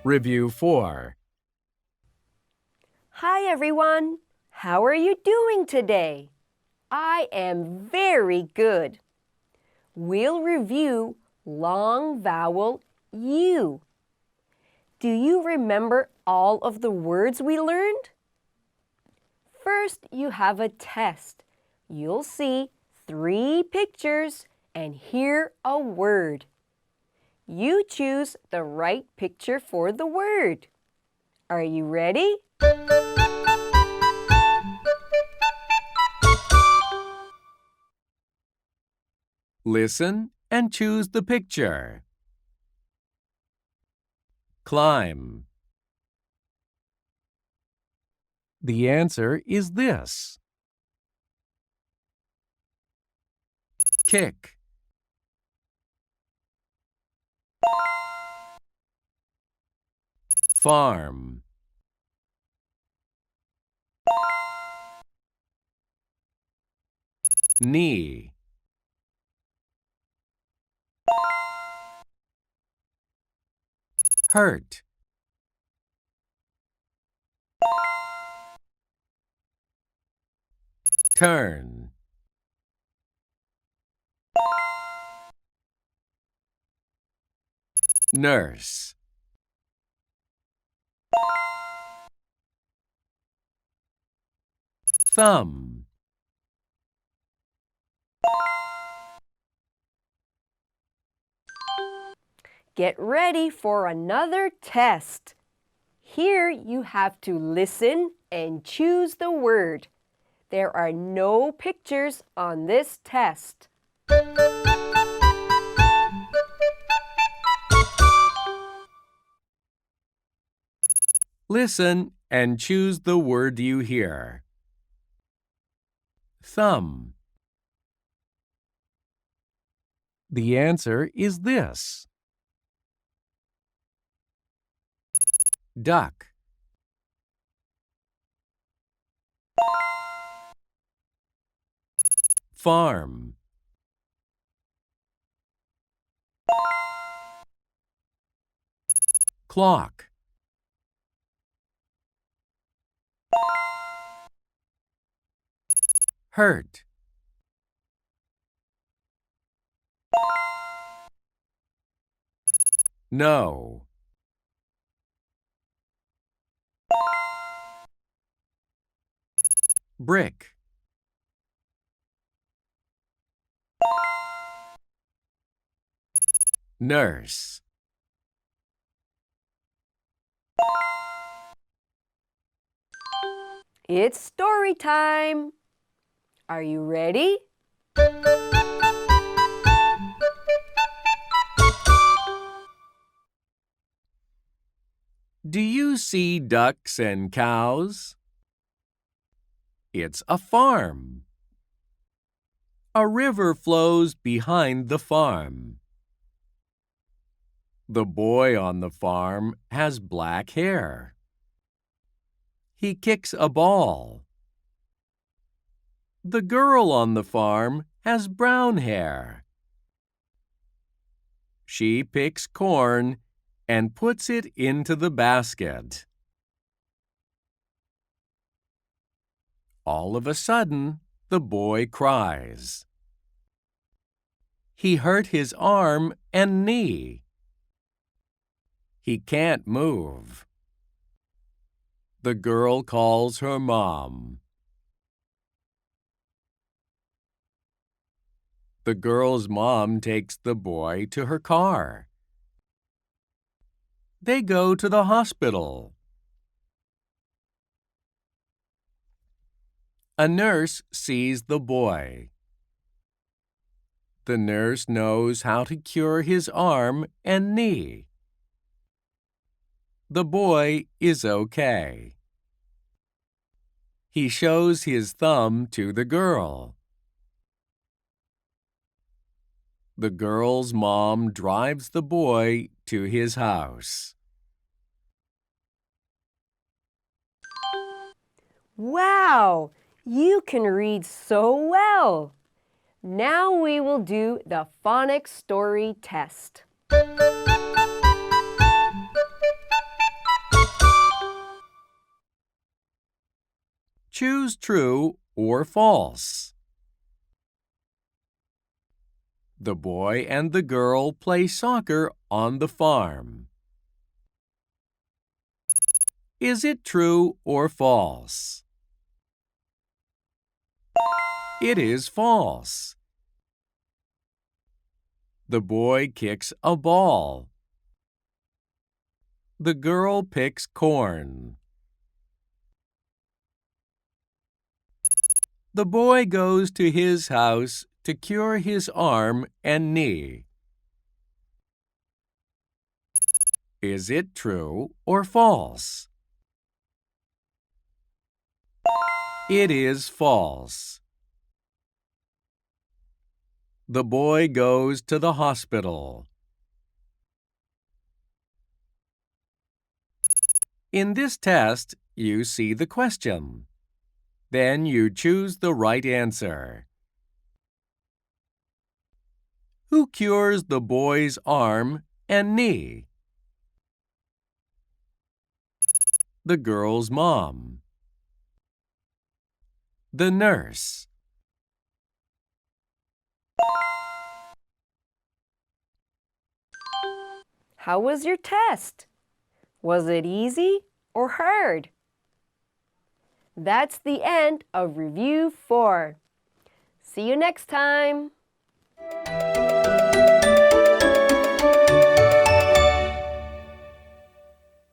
Review 4. Hi, everyone. How are you doing today? I am very good. We'll review long vowel U. Do you remember all of the words we learned? First, you have a test. You'll see 3 pictures and hear a word. You choose the right picture for the word. Are you ready? Listen and choose the picture. Climb. The answer is this. Kick. Farm. Knee. Hurt. Turn. Nurse. Thumb. Get ready for another test. Here you have to listen and choose the word. There are no pictures on this test. Listen and choose the word you hear. Thumb. The answer is this. Duck. Farm. Clock. Hurt. No. Brick. Nurse. It's story time. Are you ready? Do you see ducks and cows? It's a farm. A river flows behind the farm. The boy on the farm has black hair. He kicks a ball. The girl on the farm has brown hair. She picks corn and puts it into the basket. All of a sudden, the boy cries. He hurt his arm and knee. He can't move. The girl calls her mom. The girl's mom takes the boy to her car. They go to the hospital. A nurse sees the boy. The nurse knows how to cure his arm and knee. The boy is okay. He shows his thumb to the girl. The girl's mom drives the boy to his house. Wow! You can read so well. Now we will do the phonics story test. Choose true or false. The boy and the girl play soccer on the farm. Is it true or false? It is false. The boy kicks a ball. The girl picks corn. The boy goes to his house to cure his arm and knee. Is it true or false? It is false. The boy goes to the hospital. In this test, you see the question. Then you choose the right answer. Who cures the boy's arm and knee? The girl's mom. The nurse. How was your test? Was it easy or hard? That's the end of Review 4. See you next time.